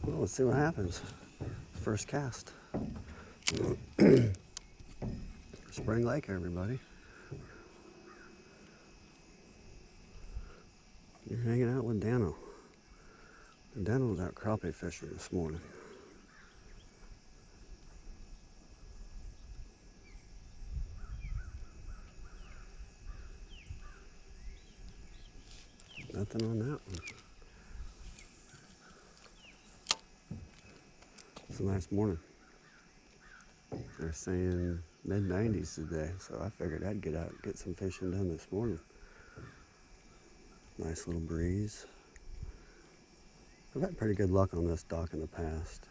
Well, let's see what happens. First cast. Spring Lake, everybody. You're hanging out with Dano. Dano was out crappie fishing this morning. Nothing on that one. It's a nice morning. They're saying mid-90s today, so I figured I'd get out and get some fishing done this morning. Nice little breeze. I've had pretty good luck on this dock in the past.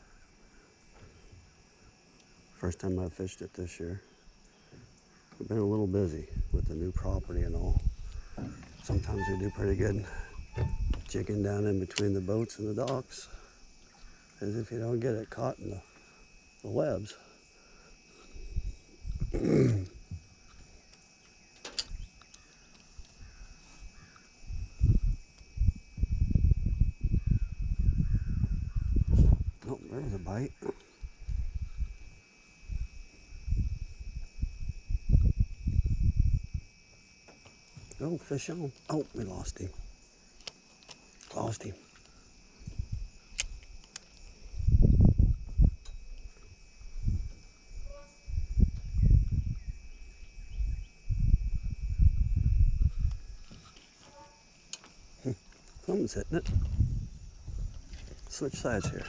First time I've fished it this year. We've been a little busy with the new property and all. Sometimes we do pretty good jigging down in between the boats and the docks, as if you don't get it caught in the webs. Oh, there's a bite. Oh, fish on. Oh, we lost him. Lost him. Something's hitting it. Switch sides here.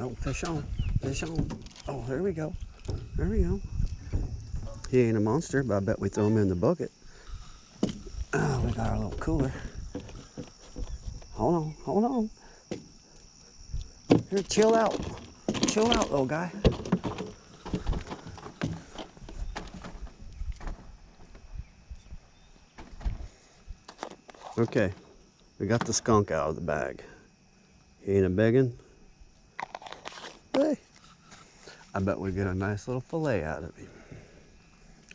Oh, fish on. Fish on. Oh, there we go. There we go. He ain't a monster, but I bet we throw him in the bucket. Oh, we got our little cooler. Hold on, hold on. Here, chill out. Chill out, little guy. Okay, we got the skunk out of the bag. He ain't a biggin'. Hey, I bet we get a nice little fillet out of him.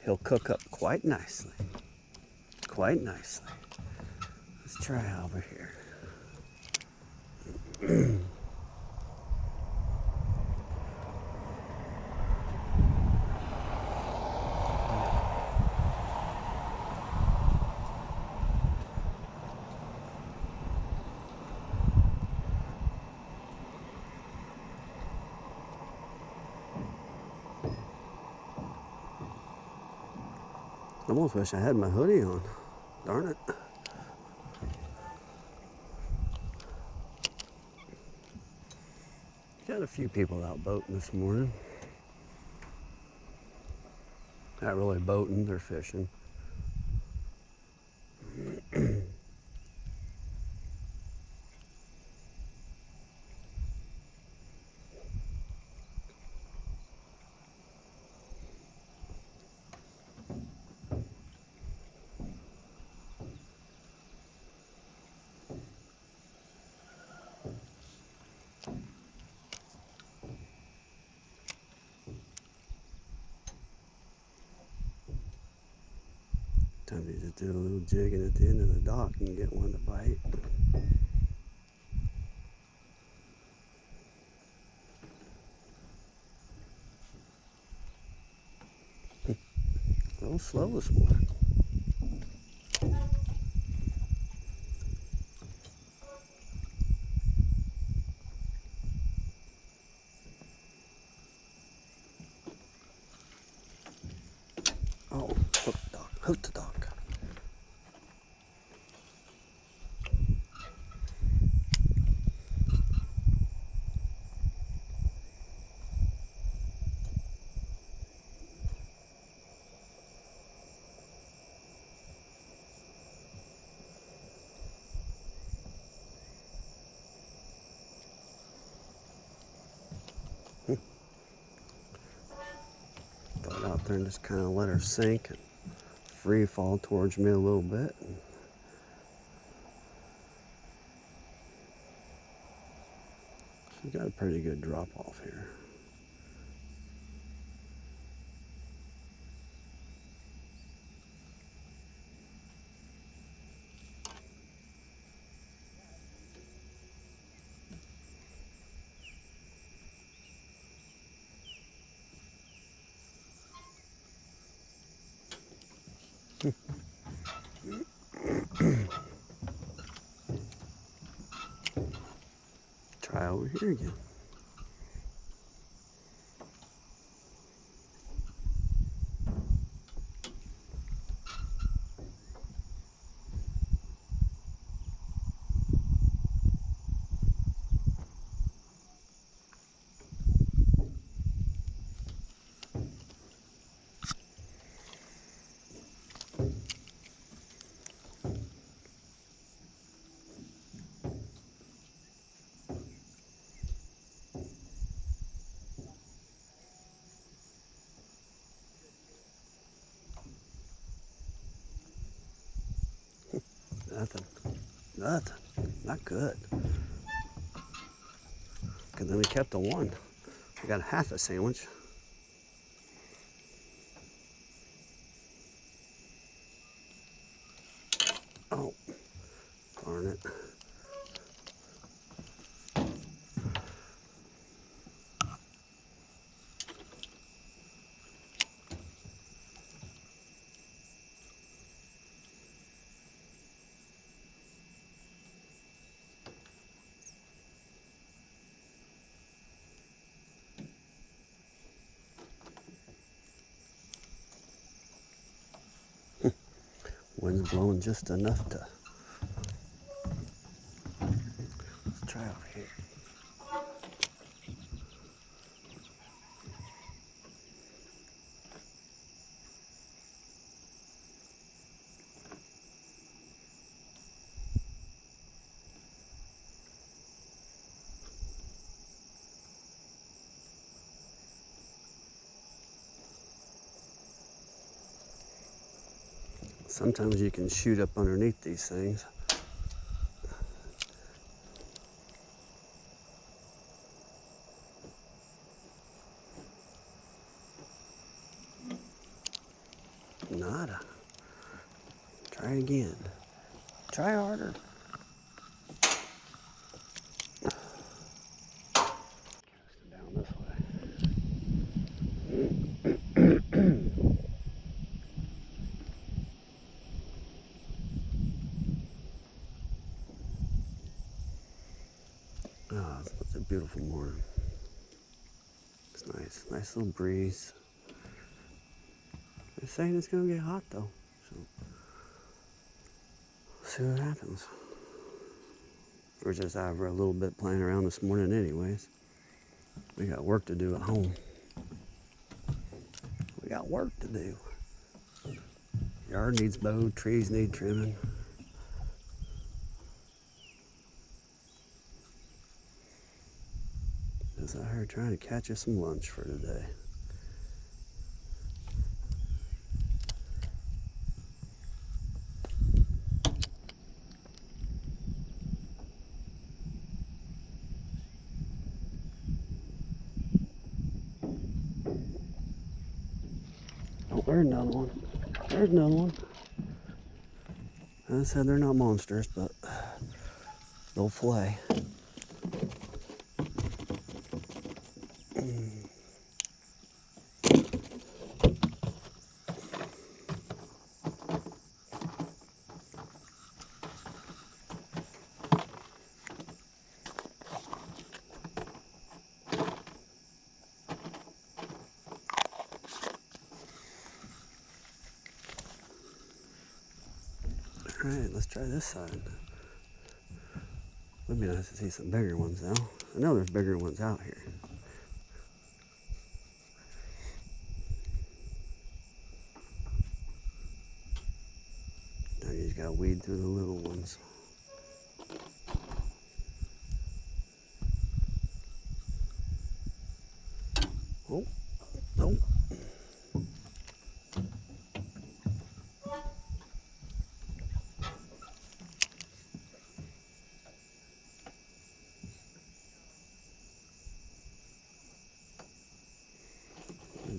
He'll cook up quite nicely. Quite nicely. Let's try over here. I almost wish I had my hoodie on. Darn it. Got a few people out boating this morning. Not really boating, they're fishing. Time to just do a little jigging at the end of the dock and get one to bite. A little slow this morning. Oh, hook the dock, hook the dock. Throw it out there and just kind of let her sink and free fall towards me a little bit. She got a pretty good drop off here. Try over here again. Nothing. Nothing. Not good. Because then we kept the one. We got half a sandwich. Oh, darn it. Wind's blowing just enough to. Let's try over here. Sometimes you can shoot up underneath these things. Nada. Try again. Try harder. Down this way. Oh, it's a beautiful morning. It's nice. Nice little breeze. They're saying it's going to get hot though. So, see what happens. We're just out for a little bit playing around this morning anyways. We got work to do at home. We got work to do. Yard needs mowed, trees need trimming. Just out here trying to catch us some lunch for today. Oh, there's another one. There's another one. As I said, they're not monsters, but they'll flay. All right, let's try this side. Would be nice to see some bigger ones though. I know there's bigger ones out here. Now you just gotta weed through the little ones. Oh, oh.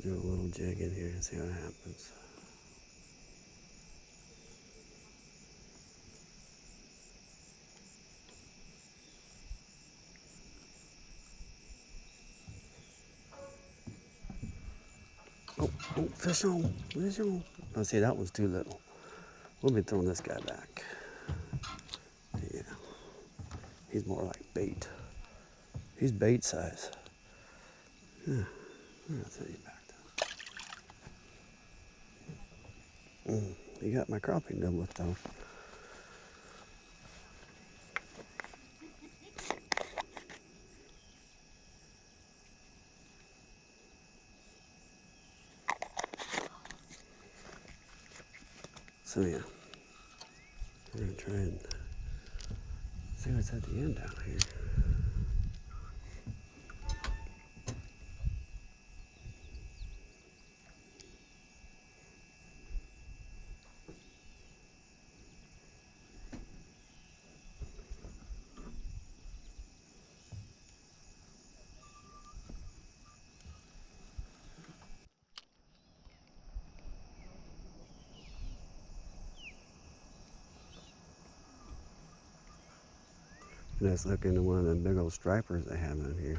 Do a little jig in here and see what happens. Oh, oh, fish on, fish on. Oh, see, that one's too little. We'll be throwing this guy back. Yeah, he's more like bait. He's bait size. Yeah, I'm gonna throw you back though. You got my crappie doublet though. So yeah, we're gonna try and see what's at the end down here. Let's look into one of the big old stripers they have out here.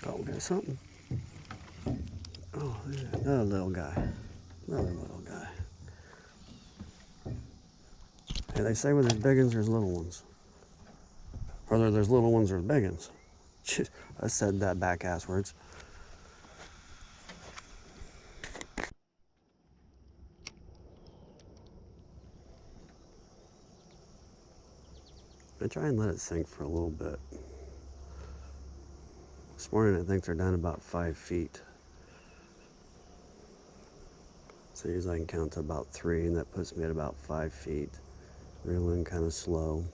Oh, there's something. Oh, there's another little guy. Another little guy. Hey, they say when there's big ones, there's little ones. Or there's little ones, there's big ones. I said that back asswards. I try and let it sink for a little bit. This morning I think they're down about 5 feet. So usually I can count to about 3, and that puts me at about 5 feet. Reeling kind of slow.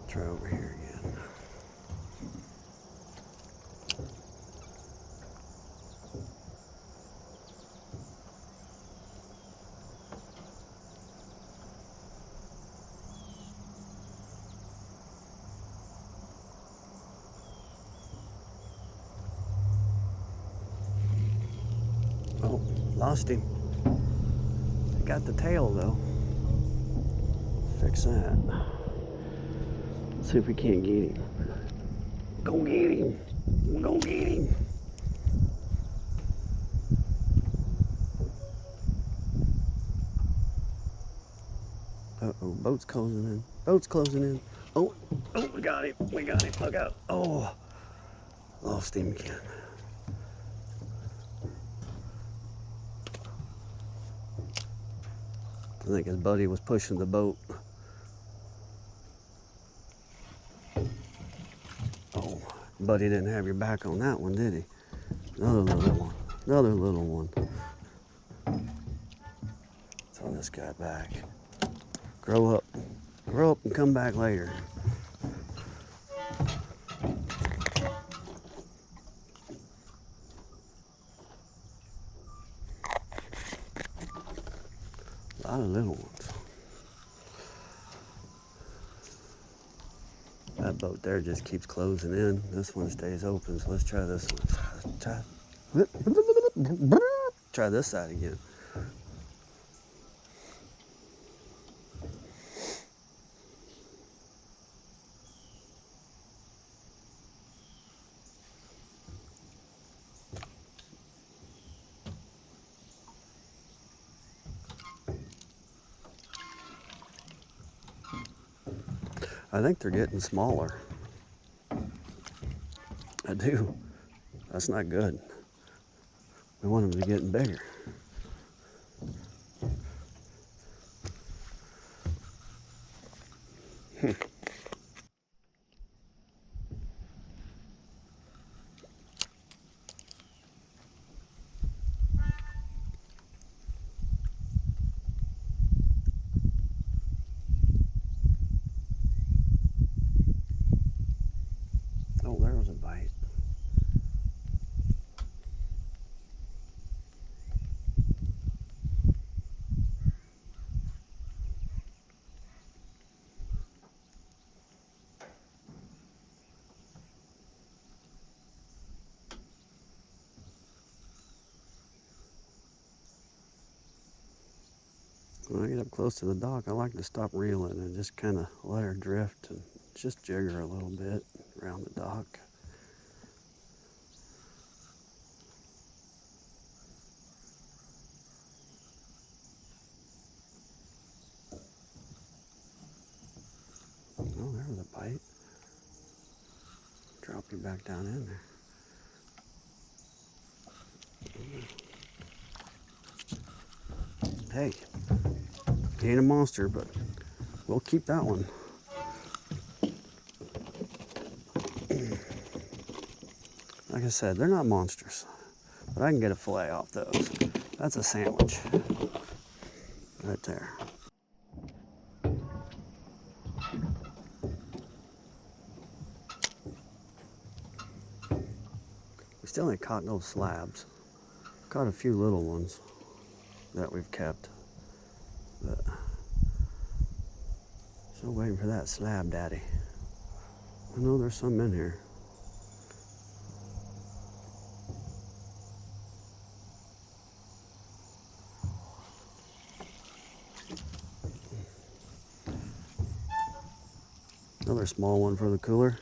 Try over here again. Oh, lost him. Got the tail though. Fix that. See if we can't get him. Go get him. Go get him. Uh-oh, boat's closing in. Boat's closing in. Oh, we got him. We got him. Look out. Oh, lost him again. I think his buddy was pushing the boat. Oh, buddy didn't have your back on that one, did he? Another little one. Another little one. Throw this guy back. Grow up. Grow up and come back later. A lot of little ones. That boat there just keeps closing in. This one stays open, so let's try this one. Try this side again. I think they're getting smaller. I do. That's not good. We want them to be getting bigger. there's a bite. When I get up close to the dock, I like to stop reeling and just kind of let her drift and just jig her a little bit around the dock. Oh, there was a bite. Drop you back down in there. Hey, he ain't a monster, but we'll keep that one. Like I said, they're not monsters, but I can get a fillet off those. That's a sandwich right there. We still ain't caught no slabs. Caught a few little ones that we've kept, but still waiting for that slab daddy. I know there's some in here. Another small one for the cooler.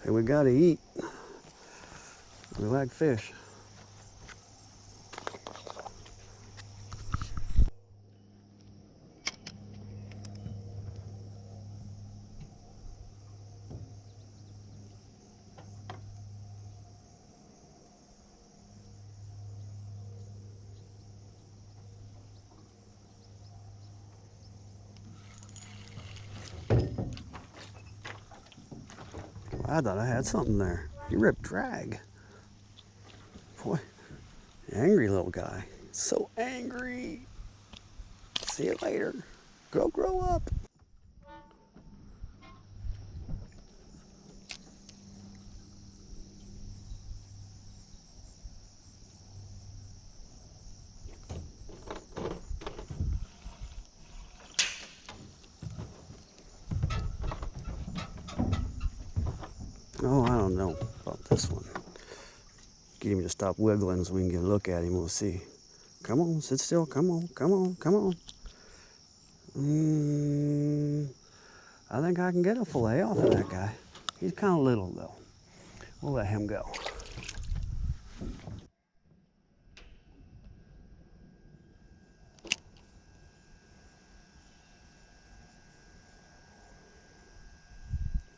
Hey, we gotta eat. We like fish. I thought I had something there. You ripped drag. Boy, angry little guy. So angry. See you later. Go grow up. Oh, I don't know about this one. Get him to stop wiggling so we can get a look at him. We'll see. Come on, sit still. Come on, come on, come on. I think I can get a fillet off of that guy. He's kind of little though. We'll let him go.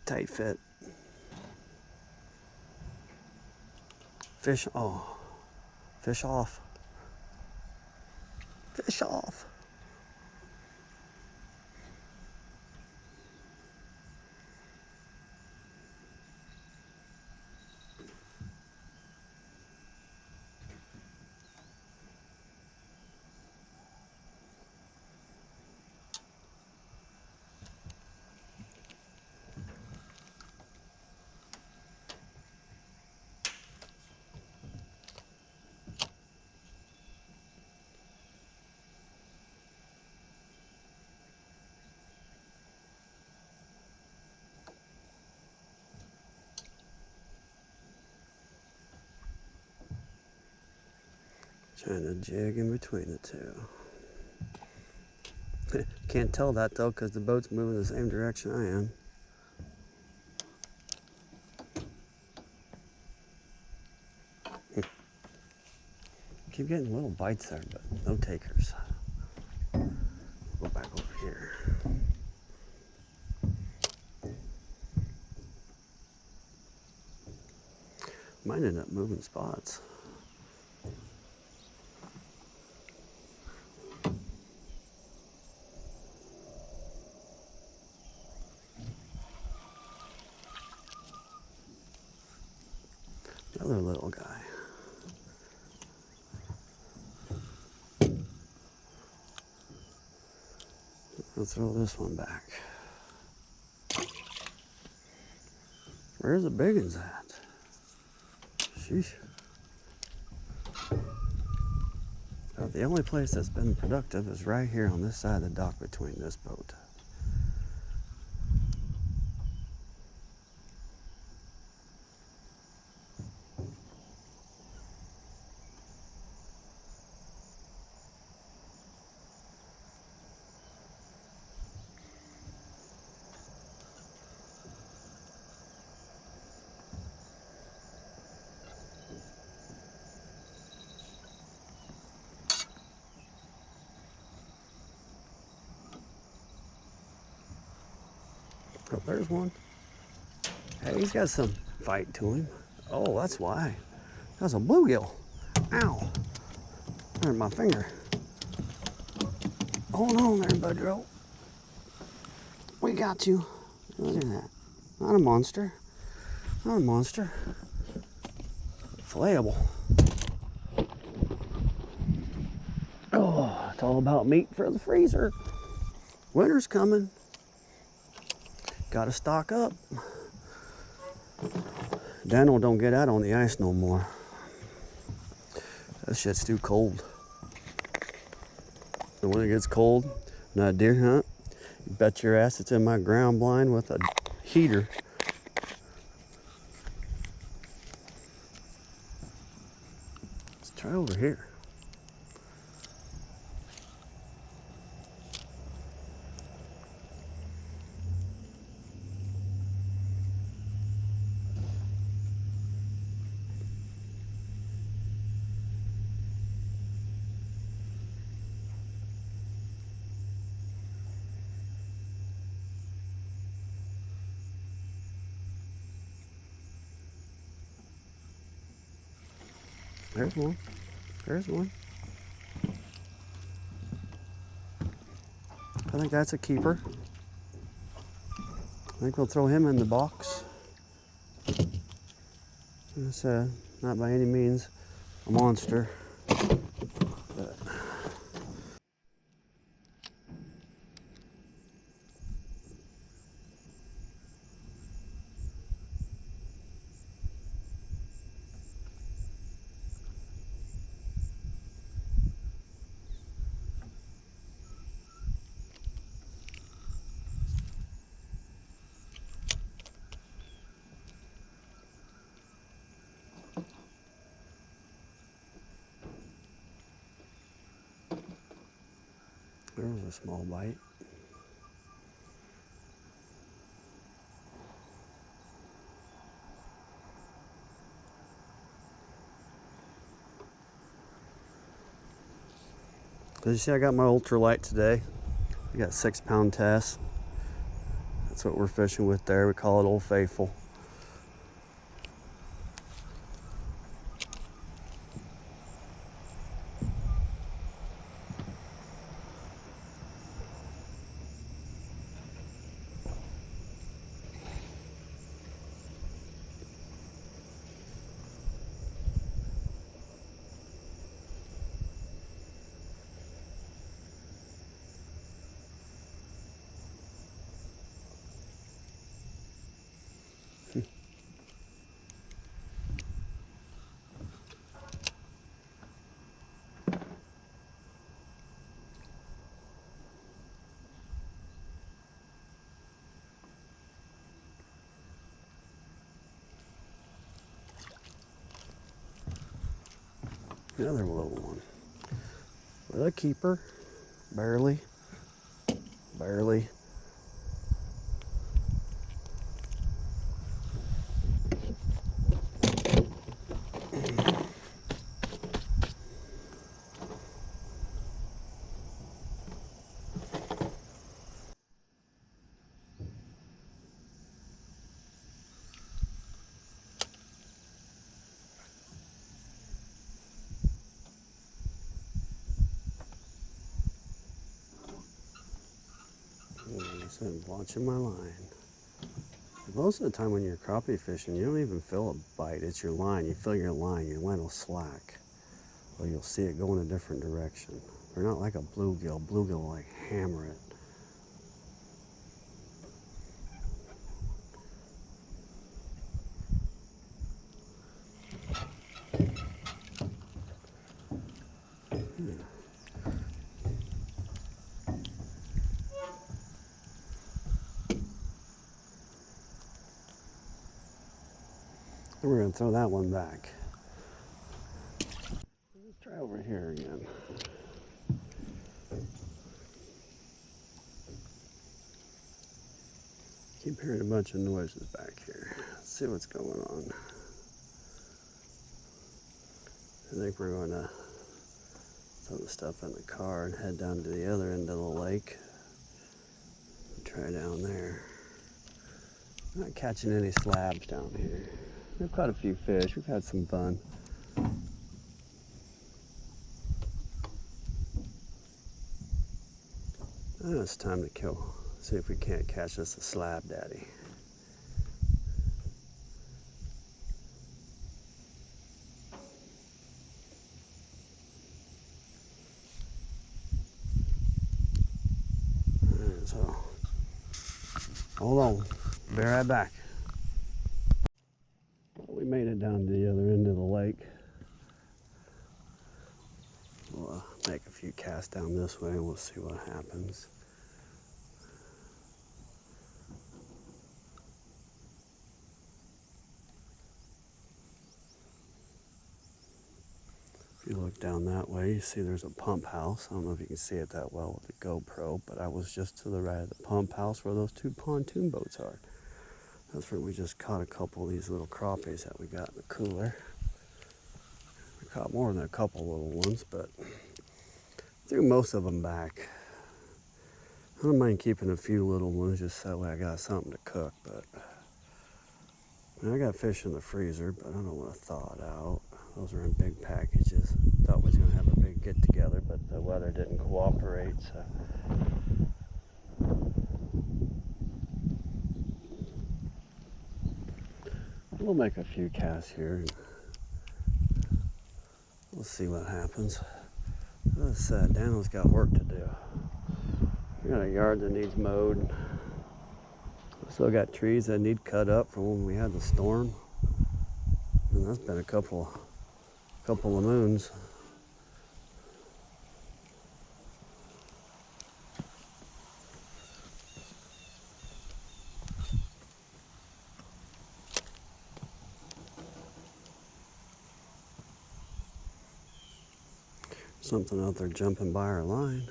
Tight fit. Fish, oh, fish off. Fish off. Trying to jig in between the two. Can't tell that though because the boat's moving the same direction I am. Keep getting little bites there, but no takers. Go back over here. Might end up moving spots. Another little guy. Let's throw this one back. Where's the big ones at? Sheesh. The only place that's been productive is right here on this side of the dock between this boat. Oh, there's one. Hey, he's got some fight to him. Oh, that's why. That's a bluegill. Ow. Hurt my finger. Hold on there, Budro. We got you. Look at that. Not a monster. Not a monster. Flayable. Oh, it's all about meat for the freezer. Winter's coming. Gotta stock up. Daniel don't get out on the ice no more. That shit's too cold. And when it gets cold, and I deer hunt, you bet your ass it's in my ground blind with a heater. Let's try over here. There's one. There's one. I think that's a keeper. I think we'll throw him in the box. It's not by any means a monster. But there was a small bite. As you see, I got my ultralight today. I got 6-pound test. That's what we're fishing with there. We call it Old Faithful. Another little one. With a keeper. Barely. Barely. I'm launching my line. Most of the time when you're crappie fishing, you don't even feel a bite. It's your line. You feel your line will slack. Or you'll see it go in a different direction. They're not like a bluegill. Bluegill will like hammer it. We're going to throw that one back. Let's try over here again. Keep hearing a bunch of noises back here. Let's see what's going on. I think we're going to throw the stuff in the car and head down to the other end of the lake. Try down there. Not catching any slabs down here. We've caught a few fish. We've had some fun. Now it's time to kill. See if we can't catch us a slab daddy. Alright, so hold on. Be right back. We made it down to the other end of the lake. We'll make a few casts down this way and we'll see what happens. If you look down that way, you see there's a pump house. I don't know if you can see it that well with the GoPro, but I was just to the right of the pump house where those two pontoon boats are. That's where we just caught a couple of these little crappies that we got in the cooler. We caught more than a couple little ones, but threw most of them back. I don't mind keeping a few little ones just so I got something to cook, but I got fish in the freezer, but I don't want to thaw it out. Those are in big packages. Thought we was going to have a big get together, but the weather didn't cooperate, so. We'll make a few casts here and we'll see what happens. As Daniel's got work to do. We got a yard that needs mowed. We still got trees that need cut up from when we had the storm. And that's been a couple of moons. Something out there jumping by our line.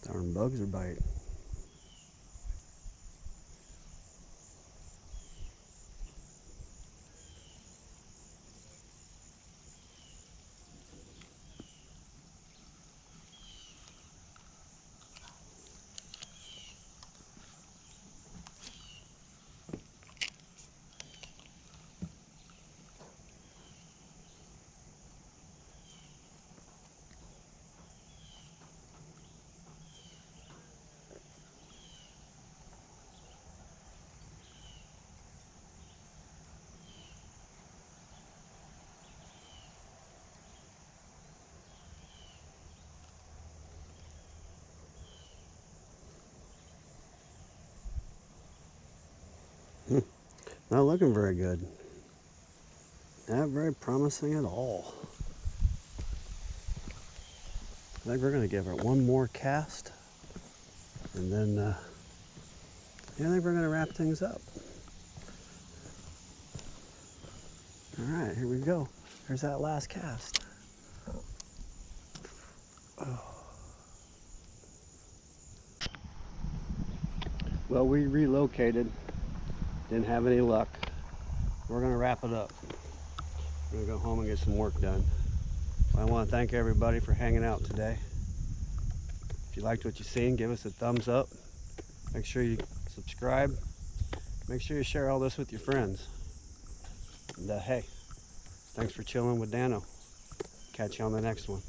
Darn bugs are biting. Not looking very good. Not very promising at all. I think we're going to give it one more cast. And then I think we're going to wrap things up. All right, here we go. There's that last cast. Oh. Well, we relocated. Didn't have any luck. We're going to wrap it up. We're going to go home and get some work done. Well, I want to thank everybody for hanging out today. If you liked what you've seen, give us a thumbs up. Make sure you subscribe. Make sure you share all this with your friends. And hey, thanks for chilling with Dano. Catch you on the next one.